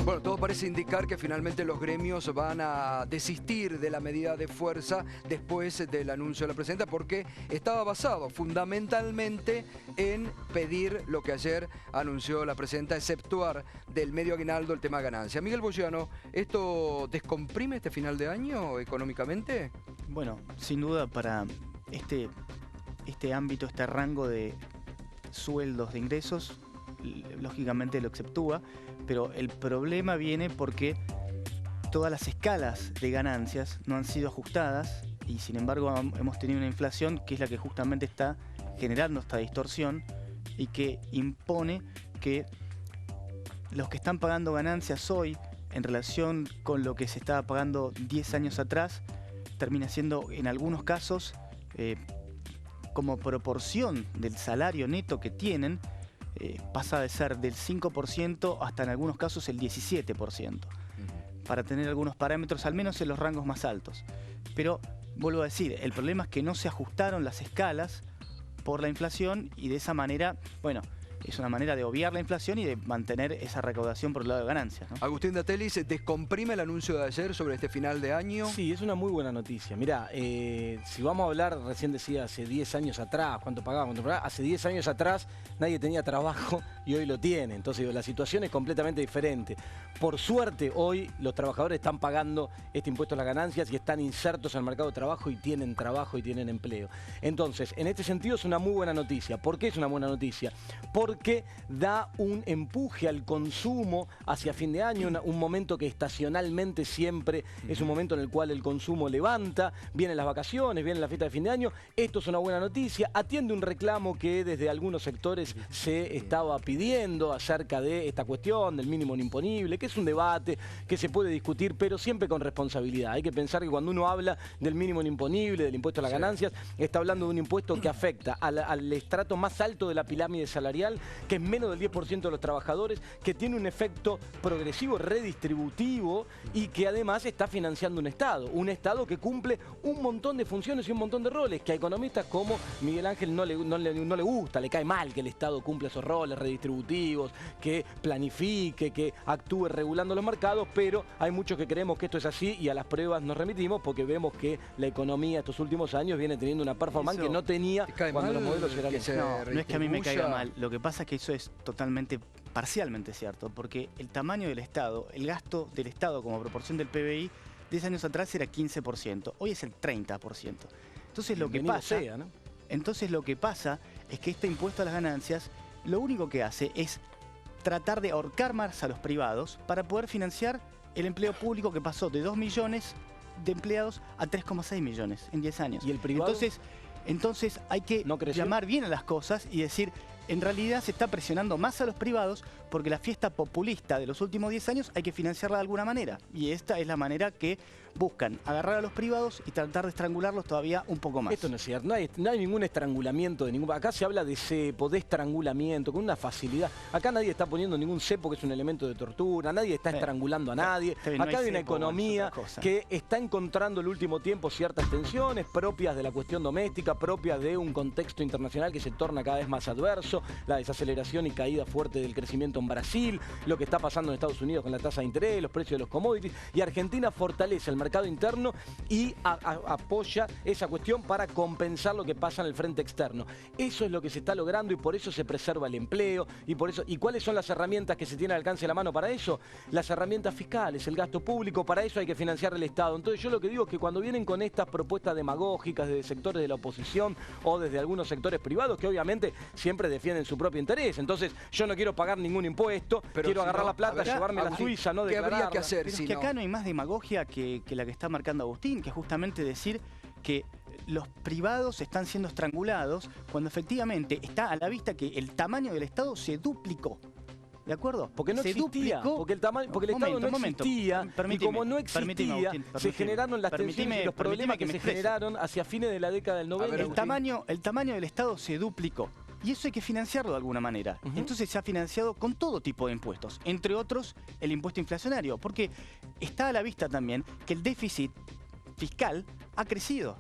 Bueno, todo parece indicar que finalmente los gremios van a desistir de la medida de fuerza después del anuncio de la presidenta, porque estaba basado fundamentalmente en pedir lo que ayer anunció la presidenta, exceptuar del medio aguinaldo el tema ganancia. Miguel Boyano, ¿esto descomprime este final de año económicamente? Bueno, sin duda para este ámbito, este rango de sueldos, de ingresos, lógicamente lo exceptúa, pero el problema viene porque todas las escalas de ganancias no han sido ajustadas y sin embargo hemos tenido una inflación que es la que justamente está generando esta distorsión y que impone que los que están pagando ganancias hoy en relación con lo que se estaba pagando 10 años atrás termina siendo en algunos casos como proporción del salario neto que tienen pasa de ser del 5% hasta en algunos casos el 17%, para tener algunos parámetros, al menos en los rangos más altos. Pero, vuelvo a decir, el problema es que no se ajustaron las escalas por la inflación y de esa manera, bueno, es una manera de obviar la inflación y de mantener esa recaudación por el lado de ganancias, ¿no? Agustín Datelli, ¿se descomprime el anuncio de ayer sobre este final de año? Sí, es una muy buena noticia. Mirá, si vamos a hablar, recién decía, hace 10 años atrás, ¿cuánto pagaba? Hace 10 años atrás nadie tenía trabajo y hoy lo tiene. Entonces la situación es completamente diferente. Por suerte, hoy los trabajadores están pagando este impuesto a las ganancias y están insertos en el mercado de trabajo y tienen trabajo y tienen empleo. Entonces, en este sentido es una muy buena noticia. ¿Por qué es una buena noticia? Porque da un empuje al consumo hacia fin de año, un momento que estacionalmente siempre es un momento en el cual el consumo levanta, vienen las vacaciones, viene la fiesta de fin de año. Esto es una buena noticia, atiende un reclamo que desde algunos sectores se estaba pidiendo acerca de esta cuestión del mínimo imponible, que es un debate que se puede discutir, pero siempre con responsabilidad. Hay que pensar que cuando uno habla del mínimo imponible, del impuesto a las ganancias, está hablando de un impuesto que afecta al estrato más alto de la pirámide salarial, que es menos del 10% de los trabajadores, que tiene un efecto progresivo, redistributivo y que además está financiando un Estado que cumple un montón de funciones y un montón de roles, que a economistas como Miguel Ángel no le gusta, le cae mal que el Estado cumpla esos roles redistributivos, que planifique, que actúe regulando los mercados, pero hay muchos que creemos que esto es así y a las pruebas nos remitimos porque vemos que la economía estos últimos años viene teniendo una performance que no tenía cuando los modelos eran así. No es que a mí me caiga mal, lo que pasa es que eso es totalmente, parcialmente cierto, porque el tamaño del Estado, el gasto del Estado como proporción del PBI, 10 años atrás era 15%, hoy es el 30%. Entonces lo que pasa es que este impuesto a las ganancias lo único que hace es tratar de ahorcar más a los privados para poder financiar el empleo público que pasó de 2 millones de empleados a 3,6 millones en 10 años. ¿Y el privado? Entonces hay que llamar bien a las cosas y decir, en realidad se está presionando más a los privados porque la fiesta populista de los últimos 10 años hay que financiarla de alguna manera. Y esta es la manera que buscan agarrar a los privados y tratar de estrangularlos todavía un poco más. Esto no es cierto, no hay ningún estrangulamiento de ningún... Acá se habla de cepo, de estrangulamiento, con una facilidad. Acá nadie está poniendo ningún cepo, que es un elemento de tortura, nadie está estrangulando a nadie. Acá hay una economía que está encontrando el último tiempo ciertas tensiones propias de la cuestión doméstica, propias de un contexto internacional que se torna cada vez más adverso, la desaceleración y caída fuerte del crecimiento en Brasil, lo que está pasando en Estados Unidos con la tasa de interés, los precios de los commodities, y Argentina fortalece el mercado interno y apoya esa cuestión para compensar lo que pasa en el frente externo. Eso es lo que se está logrando y por eso se preserva el empleo y por eso. ¿Y cuáles son las herramientas que se tienen al alcance de la mano para eso? Las herramientas fiscales, el gasto público, para eso hay que financiar el Estado. Entonces yo lo que digo es que cuando vienen con estas propuestas demagógicas desde sectores de la oposición o desde algunos sectores privados que obviamente siempre defienden su propio interés, entonces yo no quiero pagar ningún impuesto, pero quiero agarrar la plata, llevarme a la Suiza, no declararla. ¿Qué habría que hacer? Pero es que acá no hay más demagogia que la que está marcando Agustín, que es justamente decir que los privados están siendo estrangulados cuando efectivamente está a la vista que el tamaño del Estado se duplicó. ¿De acuerdo? Porque no existía, porque el Estado no existía, y como no existía, se generaron las tensiones y los problemas que se generaron hacia fines de la década del 90. El tamaño del Estado se duplicó. Y eso hay que financiarlo de alguna manera. Entonces se ha financiado con todo tipo de impuestos, entre otros el impuesto inflacionario, porque está a la vista también que el déficit fiscal ha crecido.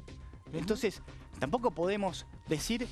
Entonces tampoco podemos decir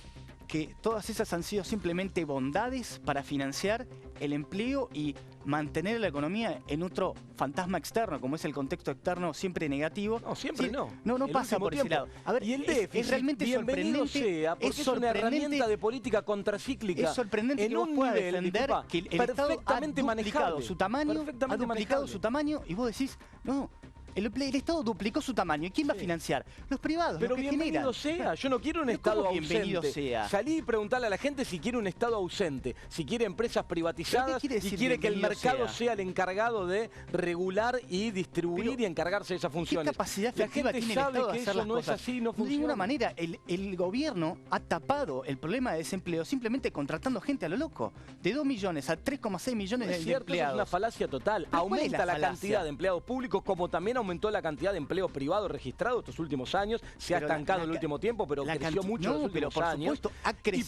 que todas esas han sido simplemente bondades para financiar el empleo y mantener la economía en otro fantasma externo, como es el contexto externo siempre negativo. No, siempre Sí, no. No El pasa último por ese tiempo. lado. A ver, Y el déficit, es realmente bienvenido sorprendente. sea, porque es una herramienta de política contracíclica. Es sorprendente en que vos un puedas nivel, defender disculpa, que el Estado ha perfectamente duplicado manejable. su tamaño, Perfectamente manejable. y vos decís, no, el Estado duplicó su tamaño. ¿Y quién va a financiar? Los privados, Pero los que bienvenido generan. sea, yo no quiero un Pero Estado ¿cómo bienvenido ausente. sea? Salí y preguntarle a la gente si quiere un Estado ausente, si quiere empresas privatizadas quiere y decir quiere que el bienvenido mercado sea? sea el encargado de regular y distribuir y encargarse de esas ¿Qué funciones. capacidad La efectiva gente tiene el sabe Estado de que hacer eso las no es cosas? así, no De funciona. ninguna manera. El gobierno ha tapado el problema de desempleo simplemente contratando gente a lo loco. De 2 millones a 3,6 millones No es de cierto, eso es empleados. una falacia total. ¿Pero cuál es Aumenta la la falacia? cantidad de empleados públicos, como también aumentó la cantidad de empleo privado registrado estos últimos años. Se ha Pero estancado en el ca- último tiempo, pero la creció canti- mucho en no, los últimos pero por años. supuesto,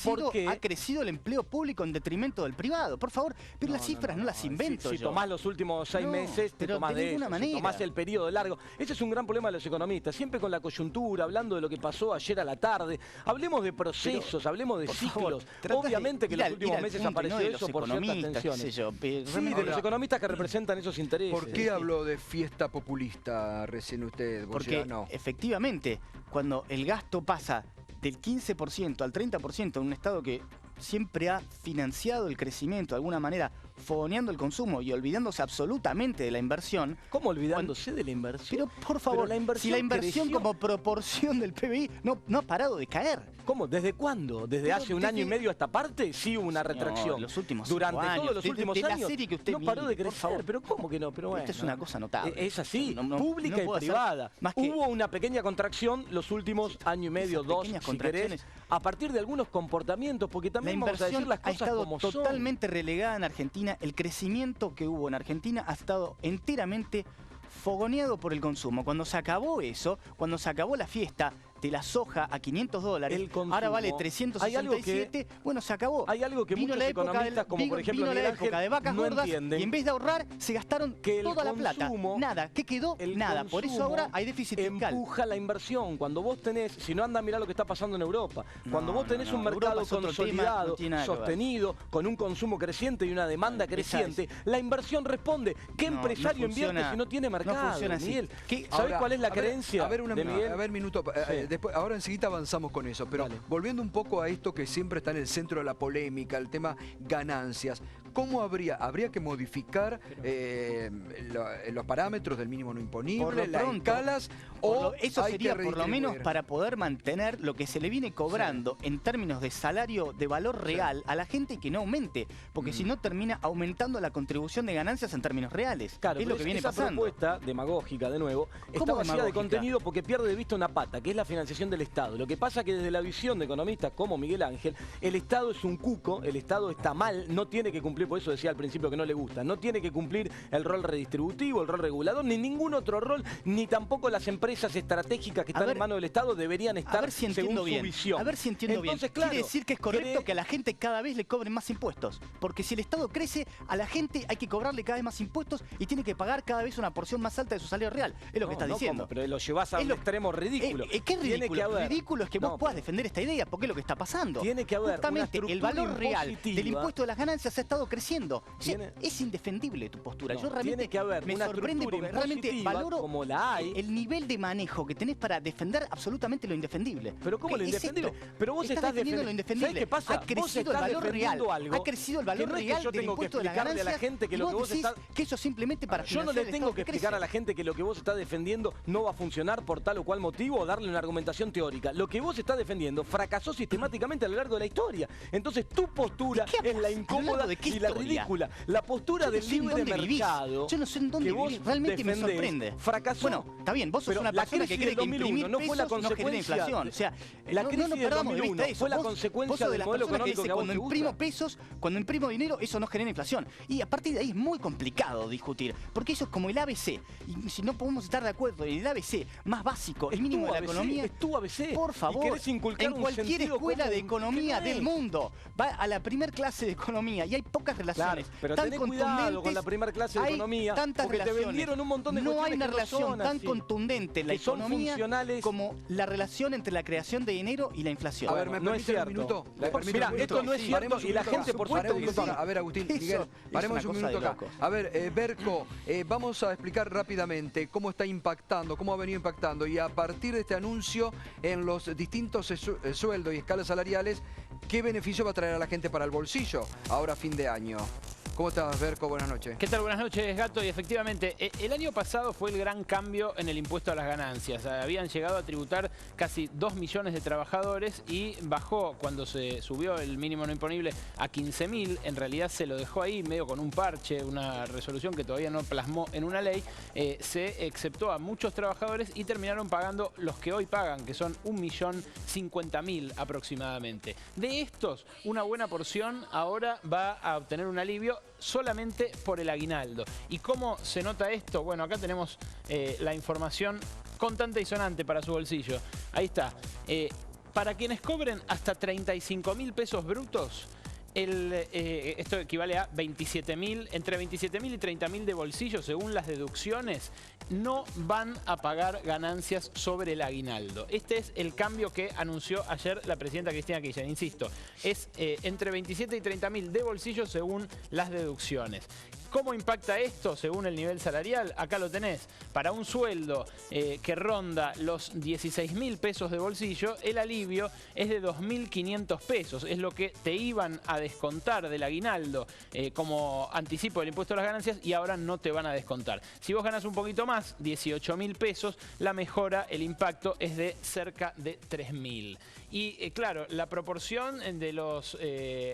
por qué? ha crecido el empleo público en detrimento del privado. Por favor, pero las cifras no las invento Si yo. tomás los últimos 6 No, meses, te pero tomás de de ninguna eso. manera. Si tomás el periodo largo. Ese es un gran problema de los economistas. Siempre con la coyuntura, hablando de lo que pasó ayer a la tarde. Hablemos de procesos, hablemos de Por favor, ciclos. tratá de Obviamente que ir los al- ir últimos al meses punto y apareció no de los eso por ciertas economistas, qué sé tensiones. yo, pero Sí, realmente- de los economistas que representan esos intereses. ¿Por qué habló de fiesta populista recién usted, Porque no? efectivamente, cuando el gasto pasa del 15% al 30% en un Estado que siempre ha financiado el crecimiento de alguna manera, fogoneando el consumo y olvidándose absolutamente de la inversión. ¿Cómo olvidándose de la inversión? Pero por favor, si la inversión creció. como proporción del PBI no ha parado de caer. ¿Cómo? ¿Desde cuándo? ¿Desde Pero hace un año y medio a esta parte? Sí hubo una Señor, retracción. los últimos Durante 5 años, todos los de últimos la años serie que usted no paró de mire, por crecer. favor. Pero ¿cómo que no? Pero bueno, Esto es una cosa notable. Es así, No pública y puedo hacer privada. más que Hubo una pequeña contracción los últimos año y medio, esas 2, pequeñas si querés, contracciones. a partir de algunos comportamientos, porque La también vamos a decir inversión las ha cosas estado como son. totalmente relegada en Argentina. El crecimiento que hubo en Argentina ha estado enteramente fogoneado por el consumo. Cuando se acabó eso, cuando se acabó la fiesta de la soja a $500, El consumo. ahora vale Hay algo 367, bueno, se acabó. Hay algo que Vino muchos la época economistas, como por ejemplo vino la Miguel época Ángel, de vacas no gordas entienden y en vez de ahorrar se gastaron que el toda la plata. consumo- Nada, ¿qué quedó? el Nada. Por eso consumo ahora hay déficit fiscal. empuja la inversión. Cuando vos tenés, si no anda a mirar lo que está pasando en Europa, cuando No, vos tenés no, un no. mercado Europa es otro tema, consolidado, no tiene nada que ver. sostenido, con un consumo creciente y una demanda creciente, la inversión responde. ¿Qué No, empresario no funciona- invierte si no tiene mercado? no funciona así. Miguel? ¿Qué- ¿Sabés Ahora, cuál es la a ver, creencia a ver, de Miguel? minuto. Sí. Después, ahora enseguida avanzamos con eso. Pero Dale. volviendo un poco a esto que siempre está en el centro de la polémica, el tema ganancias. ¿Cómo habría que modificar los parámetros del mínimo no Por imponible, lo las pronto, escalas? Eso hay sería que por lo menos redistribuir? para poder mantener lo que se le viene cobrando en términos de salario de valor real a la gente y que no aumente, porque si no termina aumentando la contribución de ganancias en términos reales. Claro, es lo pero que viene esa pasando. propuesta demagógica, de nuevo, está vacía de demagógica? contenido porque pierde de vista una pata, que es la financiación del Estado. Lo que pasa es que desde la visión de economistas como Miguel Ángel, el Estado es un cuco, el Estado está mal, no tiene que cumplir, por eso decía al principio que no le gusta, no tiene que cumplir el rol redistributivo, el rol regulador, ni ningún otro rol, ni tampoco las empresas estratégicas que están en manos del Estado deberían estar A ver si según entiendo su bien. visión. A ver si entiendo Entonces, bien. claro, Quiere decir que es correcto cree- que a la gente cada vez le cobren más impuestos. Porque si el Estado crece, a la gente hay que cobrarle cada vez más impuestos y tiene que pagar cada vez una porción más alta de su salario real. Es lo que estás diciendo. Pero lo llevas a Es un lo- extremo ridículo. ¿Qué Tiene ridículo? que haber- Ridículo es que No, vos puedas pero- defender esta idea, porque es lo que está pasando. Tiene que haber una justamente el estructura valor real impositiva. del impuesto de las ganancias ha estado creciendo. O sea, Tiene- es indefendible tu postura. No, Yo realmente tiene que haber me una sorprende estructura porque realmente impositiva, valoro como la hay. el nivel de manejo que tenés para defender absolutamente lo indefendible. Pero ¿cómo lo ¿Qué es indefendible? esto? Pero vos estás defendiendo lo indefendible. ¿Sabés qué pasa? Ha Vos crecido el estás valor real. defendiendo algo Ha crecido el valor que no es que real yo del tengo que impuesto de la explicarle a la ganancia. gente que y lo vos que vos decís estás- que eso simplemente para Yo no financiar le el tengo Estado que explicar crece. a la gente que lo que vos estás defendiendo no va a funcionar por tal o cual motivo o darle una argumentación teórica. Lo que vos estás defendiendo fracasó sistemáticamente a lo largo de la historia. Entonces tu postura ¿De qué es la hablas? ¿A lo incómoda largo de qué y la historia? ridícula. La postura Yo no del sé en libre dónde vivís. mercado. Yo no sé en dónde que vos vivís. Realmente me defendés, sorprende. Fracasó. Bueno, está bien, vos sos Pero una la persona que crisis cree del que 2001 imprimir no fue la pesos no genera consecuencia. inflación. O sea, La no crisis del perdamos de 2001 vista eso. fue la Vos consecuencia sos de del las modelo personas que económico dice, que a vos cuando te imprimo gusta. pesos, cuando imprimo dinero, eso no genera inflación. Y a partir de ahí es muy complicado discutir, porque eso es como el ABC. Y si no podemos estar de acuerdo en el ABC más básico, el mínimo de la economía, Es tu ABC. por Y favor, querés inculcar en un cualquier sentido escuela de común, economía que no del es. mundo, va a la primer clase de economía y hay pocas esas relaciones pero tan tenés cuidado contundentes, con la primera clase de hay economía, tantas porque te relaciones. vendieron un montón de No hay cuestiones una que no relación son tan así, contundente en la que son economía funcionales. como la relación entre la creación de dinero y la inflación. A ver, ¿me no es permiten un cierto. minuto? Mira, esto no es cierto Paremos un y la minuto gente, acá. por supuesto, Paremos un minuto que acá. A ver, Agustín, Eso Miguel, es paremos una un cosa minuto de acá. locos. A ver, Berco, vamos a explicar rápidamente cómo está impactando, cómo ha venido impactando y a partir de este anuncio en los distintos sueldos y escalas salariales, ¿qué beneficio va a traer a la gente para el bolsillo ahora a fin de año? ¿Cómo estás, Berco? Buenas noches. ¿Qué tal? Buenas noches, Gato. Y efectivamente, el año pasado fue el gran cambio en el impuesto a las ganancias. Habían llegado a tributar casi 2 millones de trabajadores y bajó cuando se subió el mínimo no imponible a 15.000. En realidad se lo dejó ahí medio con un parche, una resolución que todavía no plasmó en una ley. Se exceptó a muchos trabajadores y terminaron pagando los que hoy pagan, que son 1.050.000 aproximadamente. De estos, una buena porción ahora va a obtener un alivio solamente por el aguinaldo. ¿Y cómo se nota esto? Bueno, acá tenemos la información contante y sonante para su bolsillo. Ahí está. Para quienes cobren hasta 35.000 pesos brutos, esto equivale a 27.000, entre 27.000 y 30.000 de bolsillo, según las deducciones, no van a pagar ganancias sobre el aguinaldo. Este es el cambio que anunció ayer la presidenta Cristina Kirchner. Insisto, es entre 27 y 30.000 de bolsillo según las deducciones. ¿Cómo impacta esto según el nivel salarial? Acá lo tenés. Para un sueldo que ronda los 16.000 pesos de bolsillo, el alivio es de 2.500 pesos. Es lo que te iban a descontar del aguinaldo como anticipo del impuesto a las ganancias y ahora no te van a descontar. Si vos ganás un poquito más, 18.000 pesos, la mejora, el impacto es de cerca de 3.000. Y claro, la proporción de los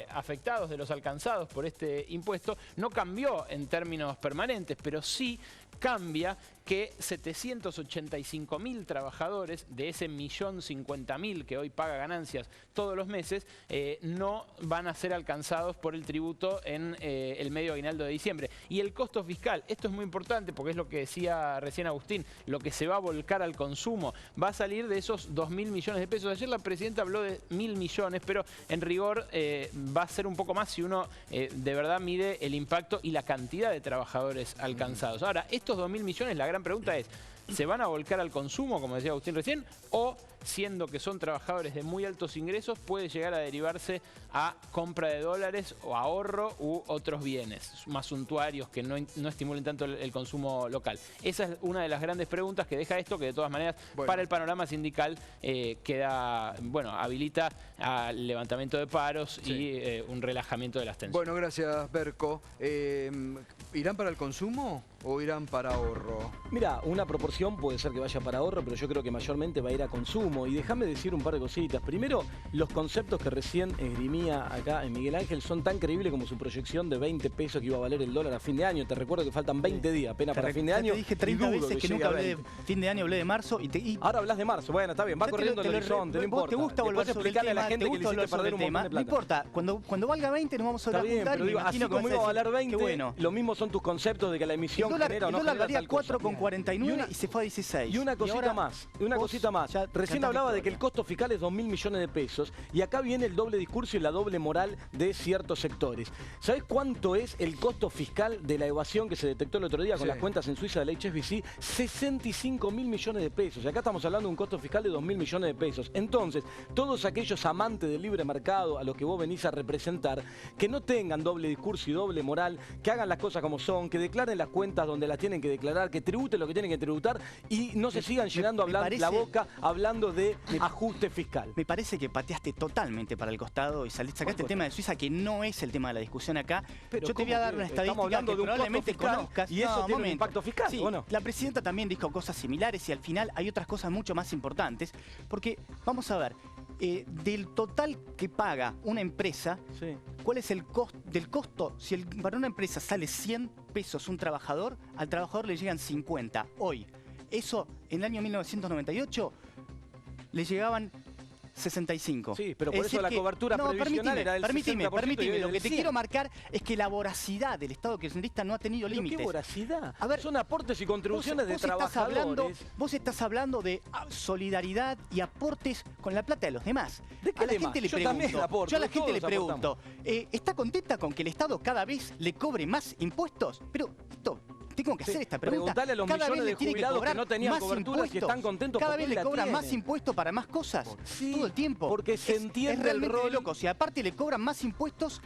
afectados, de los alcanzados por este impuesto, no cambió en términos permanentes, pero sí cambia que 785.000 trabajadores de ese 1.050.000 que hoy paga ganancias todos los meses no van a ser alcanzados por el tributo en el medio aguinaldo de diciembre. Y el costo fiscal, esto es muy importante porque es lo que decía recién Agustín, lo que se va a volcar al consumo, va a salir de esos 2.000 millones de pesos. Ayer la presidenta habló de 1.000 millones, pero en rigor va a ser un poco más si uno de verdad mide el impacto y la cantidad de trabajadores alcanzados. Ahora, estos 2.000 millones, la gran pregunta es, ¿se van a volcar al consumo, como decía Agustín recién, o siendo que son trabajadores de muy altos ingresos, puede llegar a derivarse a compra de dólares o ahorro u otros bienes más suntuarios que no estimulen tanto el consumo local? Esa es una de las grandes preguntas que deja esto, que de todas maneras para el panorama sindical queda, bueno, habilita al levantamiento de paros y un relajamiento de las tensiones. Bueno, gracias, Berco. ¿Irán para el consumo o irán para ahorro? Mira, una proporción puede ser que vaya para ahorro, pero yo creo que mayormente va a ir a consumo. Y déjame decir un par de cositas. Primero, los conceptos que recién esgrimía acá en Miguel Ángel son tan creíbles como su proyección de 20 pesos que iba a valer el dólar a fin de año. Te recuerdo que faltan 20 días apenas para fin de año. Te dije 30 veces que nunca hablé de fin de año, hablé de marzo. Ahora hablas de marzo. Bueno, está bien, va corriendo el horizonte, no importa. ¿Te gusta volver sobre el tema? A la gente que le hiciste perder un montón de plata. No importa, cuando valga 20 nos vamos a hablar. Está bien, pero digo, así como iba a valer 20, bueno. lo mismo son tus conceptos de que la emisión genera o no genera valía tal cosa. 4,49 y se fue a 16. Y una cosita más, Recién hablaba de que el costo fiscal es 2.000 millones de pesos y acá viene el doble discurso y la doble moral de ciertos sectores. ¿Sabés cuánto es el costo fiscal de la evasión que se detectó el otro día con las cuentas en Suiza de la HSBC? 65.000 millones de pesos. Y acá estamos hablando de un costo fiscal de 2.000 millones de pesos. Entonces, todos aquellos amantes del libre mercado a los que vos venís a representar, que no tengan doble discurso y doble moral, que hagan las cosas como son, que declaren las cuentas donde las tienen que declarar, que tributen lo que tienen que tributar y no se sigan llenando la boca hablando de ajuste fiscal. Me parece que pateaste totalmente para el costado y sacaste el tema de Suiza, que no es el tema de la discusión acá. Pero yo te voy a dar una estadística hablando que de un probablemente costo fiscal, conozcas. y eso tiene un impacto fiscal, sí, ¿o no? La presidenta también dijo cosas similares y al final hay otras cosas mucho más importantes, porque vamos a ver, del total que paga una empresa, ¿cuál es el costo? Si para una empresa sale 100 pesos un trabajador, al trabajador le llegan 50 hoy. Eso, en el año 1998, le llegaban 65. Sí, pero por Es eso decir la que- cobertura previsional era del 60% Permíteme, y hoy lo del que te 100%. quiero marcar es que la voracidad del Estado kirchnerista no ha tenido ¿Pero límites. qué voracidad? A ver, son aportes y contribuciones de trabajadores. Vos estás hablando de solidaridad y aportes con la plata de los demás. ¿De qué a la demás? gente le Yo pregunto, también aporto, yo a la de gente le todos pregunto, ¿está contenta con que el Estado cada vez le cobre más impuestos? Pero esto, tengo que hacer esta pregunta. Preguntale a los Cada vez millones le de tiene jubilados que cobrar no tenían más cobertura si impuestos. están contentos Cada porque vez hoy le la cobran más tienen. impuestos para más cosas. Sí, todo el tiempo. porque se entiende es el realmente de rol. locos. Y aparte le cobran más impuestos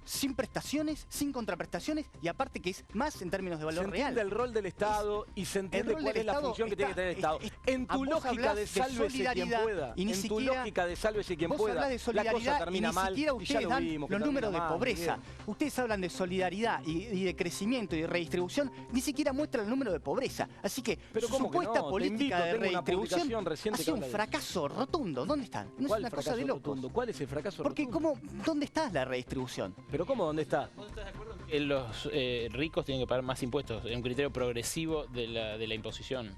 sin prestaciones, sin contraprestaciones, y aparte que es más en términos de valor Se real. entiende el rol del Estado y se entiende rol cuál del es la Estado función que tiene que tener el está- Estado. En a tu vos lógica hablás de de sálvese quien solidaridad pueda, y ni en tu siquiera- lógica de sálvese quien Vos pueda, hablás de la cosa solidaridad y termina ni mal siquiera y ya ustedes lo dan vimos que los números de termina mal, pobreza. Miguel. Ustedes hablan de solidaridad y de crecimiento y de redistribución, ni siquiera muestran el número de pobreza. Así que Pero su ¿cómo que supuesta no? Te política invito, de tengo una redistribución publicación reciente ha que sido un habla de fracaso rotundo. ¿Dónde están? No es ¿Cuál una cosa fracaso de locos. rotundo? ¿Cuál es el fracaso Porque rotundo? ¿dónde está la redistribución? ¿Pero cómo? ¿Dónde está? ¿Vos estás de acuerdo en que los ricos tienen que pagar más impuestos? Es un criterio progresivo de la imposición.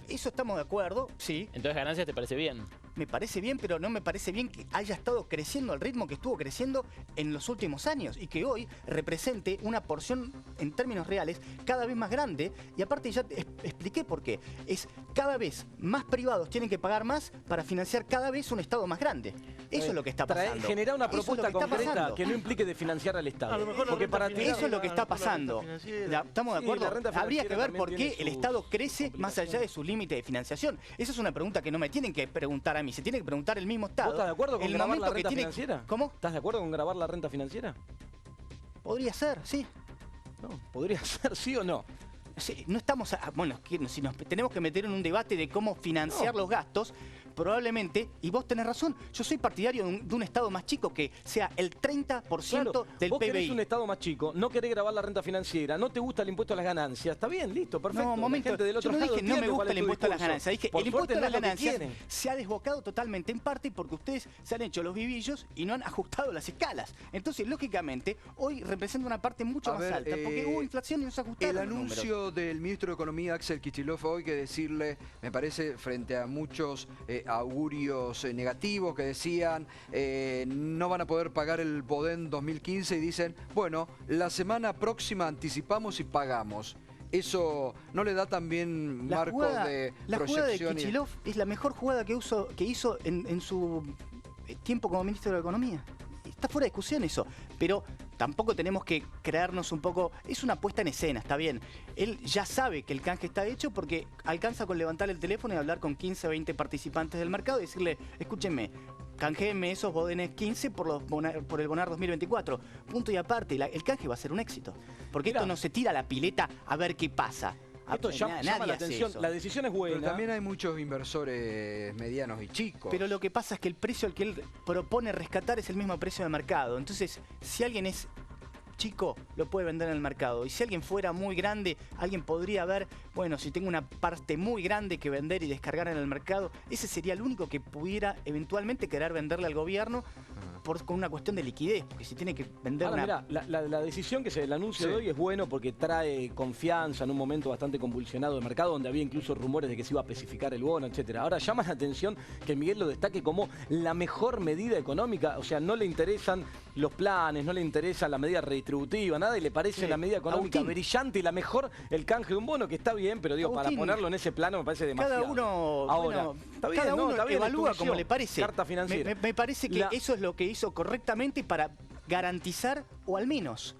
Eso estamos de acuerdo, sí. Entonces ganancias te parece bien. Me parece bien, pero no me parece bien que haya estado creciendo al ritmo que estuvo creciendo en los últimos años y que hoy represente una porción en términos reales cada vez más grande. Y aparte ya te expliqué por qué. Es cada vez más privados tienen que pagar más para financiar cada vez un Estado más grande. Eso es lo que está pasando. Generar una Eso es lo propuesta que está concreta pasando. que no implique de financiar al Estado. A lo mejor la Porque renta para tirar... Eso es lo que está pasando. ¿Estamos de Sí, acuerdo? la renta Habría que financiera ver por también qué tiene el sus Estado crece más allá de su límite de financiación. Esa es una pregunta que no me tienen que preguntar a mí, se tiene que preguntar el mismo Estado. ¿Vos estás de acuerdo con el grabar la momento que renta tiene- financiera? ¿Cómo? ¿Estás de acuerdo con grabar la renta financiera? Podría ser, sí. No, podría ser, sí o no. Sí, no estamos... bueno, si nos tenemos que meter en un debate de cómo financiar los gastos, probablemente, y vos tenés razón, yo soy partidario de un Estado más chico que sea el 30% Claro, del vos querés PBI. un Estado más chico, no querés grabar la renta financiera, no te gusta el impuesto a las ganancias, está bien, listo, perfecto. No, La momento, gente del otro yo no lado dije no me entiende cuál gusta es el tu impuesto a las discurso. ganancias, dije Por el impuesto suerte a las no es lo que ganancias quieren. se ha desbocado totalmente en parte porque ustedes se han hecho los vivillos y no han ajustado las escalas. Entonces, lógicamente, hoy representa una parte mucho A más ver, alta porque hubo inflación y no se ajustaron El los números. anuncio del ministro de Economía, Axel Kicillof, hoy que decirle, me parece, frente a muchos augurios negativos que decían no van a poder pagar el Bodén 2015 y dicen, bueno, la semana próxima anticipamos y pagamos. ¿Eso no le da también marco de la jugada de proyección? Kicillof es la mejor jugada que hizo en su tiempo como ministro de Economía. Está fuera de discusión eso, pero tampoco tenemos que creernos un poco... Es una puesta en escena, está bien. Él ya sabe que el canje está hecho porque alcanza con levantar el teléfono y hablar con 15 o 20 participantes del mercado y decirle, escúchenme, canjéenme esos bodenes 15 por el Bonar 2024. Punto y aparte, el canje va a ser un éxito. Porque Mirá. esto no se tira a la pileta a ver qué pasa. Esto llama la hace atención, eso. la decisión es Pero buena. también hay muchos inversores medianos y chicos. Pero lo que pasa es que el precio al que él propone rescatar es el mismo precio de mercado. Entonces, si alguien es chico, lo puede vender en el mercado. Y si alguien fuera muy grande, alguien podría ver, bueno, si tengo una parte muy grande que vender y descargar en el mercado, ese sería el único que pudiera eventualmente querer venderle al gobierno con una cuestión de liquidez. Porque si tiene que vender Ahora, mirá, la decisión que el anuncio Sí. de hoy es bueno porque trae confianza en un momento bastante convulsionado de mercado donde había incluso rumores de que se iba a especificar el bono, etcétera. Ahora llama la atención que Miguel lo destaque como la mejor medida económica, o sea, no le interesan los planes, no le interesa la medida redistributiva, nada, y le parece la medida económica Agustín. brillante y la mejor el canje de un bono, que está bien, pero digo, para Agustín, ponerlo en ese plano me parece demasiado. Cada uno, Ahora, bueno, está bien, cada no, uno está bien, es tu evalúa visión. como le parece. Carta financiera. Me parece que La- eso es lo que hizo correctamente para garantizar o al menos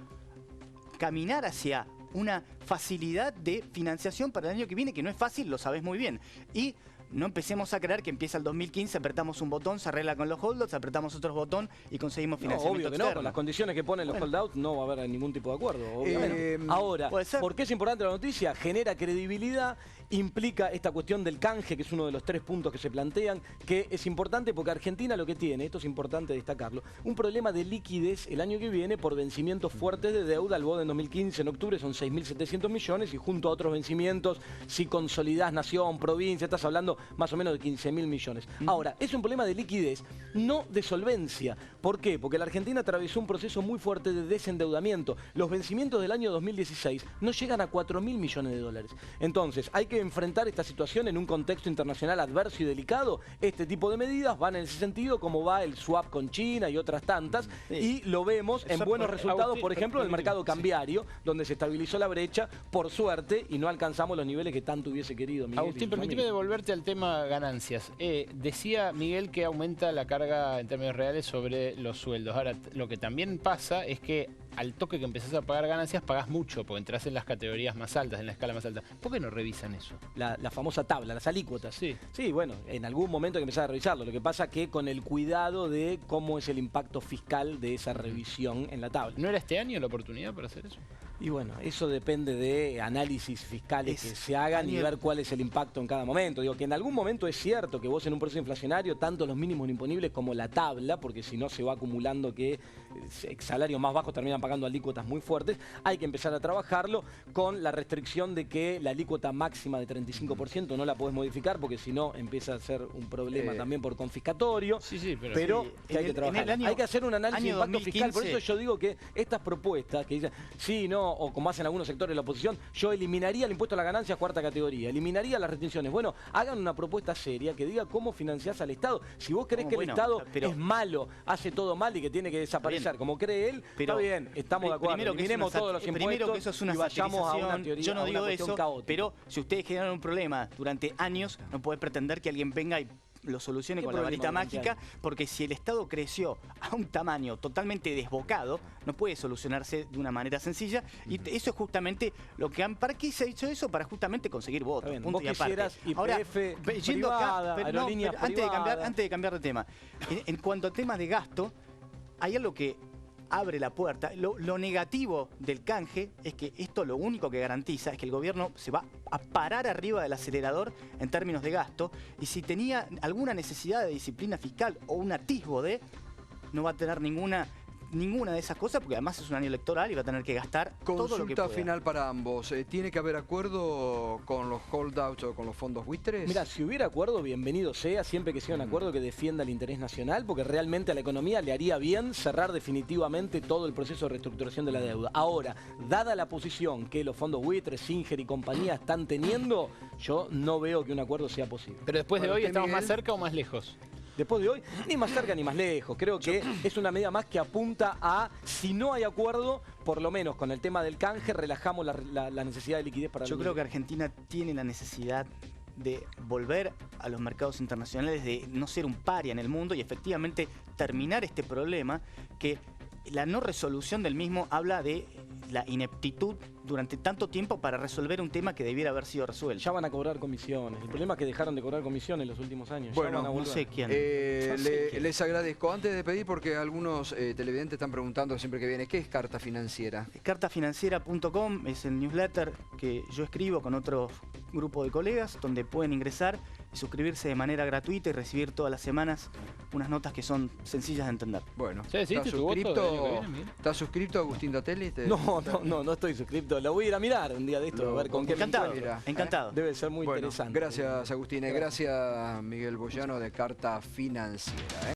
caminar hacia una facilidad de financiación para el año que viene, que no es fácil, lo sabés muy bien. Y no empecemos a creer que empieza el 2015, apretamos un botón, se arregla con los holdouts, apretamos otro botón y conseguimos No, financiamiento obvio que no, externo. con las condiciones que ponen los Bueno. holdouts no va a haber ningún tipo de acuerdo, obviamente. Eh, Ahora, puede ser. ¿por qué es importante la noticia? Genera credibilidad, implica esta cuestión del canje, que es uno de los 3 puntos que se plantean, que es importante porque Argentina lo que tiene, esto es importante destacarlo, un problema de liquidez el año que viene por vencimientos fuertes de deuda. El BODE en 2015, en octubre, son 6.700 millones y junto a otros vencimientos, si consolidás nación, provincia, estás hablando más o menos de 15.000 millones. Ahora, es un problema de liquidez, no de solvencia. ¿Por qué? Porque la Argentina atravesó un proceso muy fuerte de desendeudamiento. Los vencimientos del año 2016 no llegan a 4.000 millones de dólares. Entonces, hay que enfrentar esta situación en un contexto internacional adverso y delicado. Este tipo de medidas van en ese sentido, como va el swap con China y otras tantas, y lo vemos en buenos resultados, por ejemplo, en el mercado cambiario, donde se estabilizó la brecha, por suerte, y no alcanzamos los niveles que tanto hubiese querido Miguel. Agustín, permíteme devolverte al tema ganancias. Decía Miguel que aumenta la carga en términos reales sobre los sueldos. Ahora, lo que también pasa es que al toque que empezás a pagar ganancias, pagás mucho, porque entras en las categorías más altas, en la escala más alta. ¿Por qué no revisan eso? La famosa tabla, las alícuotas. Sí. Sí, bueno, en algún momento hay que empezar a revisarlo. Lo que pasa que con el cuidado de cómo es el impacto fiscal de esa revisión en la tabla. ¿No era este año la oportunidad para hacer eso? Y bueno, eso depende de análisis fiscales que se hagan y ver cuál es el impacto en cada momento. Digo que en algún momento es cierto que vos en un proceso inflacionario, tanto los mínimos imponibles como la tabla, porque si no se va acumulando que salarios más bajos terminan pagando alícuotas muy fuertes, hay que empezar a trabajarlo con la restricción de que la alícuota máxima de 35% no la podés modificar, porque si no empieza a ser un problema también por confiscatorio. Sí, pero sí, que hay que trabajar. Hay que hacer un análisis de impacto fiscal. Por eso yo digo que estas propuestas que dicen, sí, no, o como hacen algunos sectores de la oposición, yo eliminaría el impuesto a la ganancia cuarta categoría, eliminaría las retenciones. Bueno, hagan una propuesta seria que diga cómo financiás al Estado. Si vos creés que el Estado es malo, hace todo mal y que tiene que desaparecer, como cree él, está bien, estamos de acuerdo. Eliminemos todos los impuestos primero que eso es una y vayamos a una satirización. teoría, yo no digo eso, caótica. pero si ustedes generan un problema durante años, no podés pretender que alguien venga y lo solucione con la varita mágica, porque si el Estado creció a un tamaño totalmente desbocado, no puede solucionarse de una manera sencilla, y eso es justamente lo que han... ¿Para qué se ha hecho eso? Para justamente conseguir votos. Bien, Punto vos y aparte. quisieras YPF Ahora, yendo privada, acá, aerolíneas privadas. antes de cambiar de tema, en cuanto a temas de gasto, hay algo que abre la puerta. Lo negativo del canje es que esto lo único que garantiza es que el gobierno se va a parar arriba del acelerador en términos de gasto, y si tenía alguna necesidad de disciplina fiscal o un atisbo de, no va a tener ninguna de esas cosas, porque además es un año electoral y va a tener que gastar todo lo que Consulta pueda. final para ambos. ¿Tiene que haber acuerdo con los holdouts o con los fondos buitres? Mira, si hubiera acuerdo, bienvenido sea, siempre que sea un acuerdo que defienda el interés nacional, porque realmente a la economía le haría bien cerrar definitivamente todo el proceso de reestructuración de la deuda. Ahora, dada la posición que los fondos buitres, Singer y compañía están teniendo, yo no veo que un acuerdo sea posible. Pero después de hoy, ¿estamos Miguel? más cerca o más lejos? Después de hoy, ni más cerca ni más lejos. Creo que es una medida más que apunta a, si no hay acuerdo, por lo menos con el tema del canje, relajamos la necesidad de liquidez para... Yo creo que Argentina tiene la necesidad de volver a los mercados internacionales, de no ser un paria en el mundo y efectivamente terminar este problema, que la no resolución del mismo habla de la ineptitud durante tanto tiempo para resolver un tema que debiera haber sido resuelto. Ya van a cobrar comisiones. El problema es que dejaron de cobrar comisiones los últimos años. Bueno, ya van a No volver. sé quién. Les agradezco. Antes de pedir, porque algunos televidentes están preguntando siempre que viene, ¿qué es carta financiera? Cartafinanciera.com es el newsletter que yo escribo con otro grupo de colegas, donde pueden ingresar y suscribirse de manera gratuita y recibir todas las semanas unas notas que son sencillas de entender. Bueno, ¿Ya decidiste tu voto del año que viene, Miguel? ¿Estás suscrito a Agustín Datelli? No estoy suscripto. Lo voy a ir a mirar un día de esto, a ver con qué me Encantado, encuentro. encantado. Debe ser muy Bueno, interesante. gracias Agustín, gracias Miguel Boyano de Carta Financiera.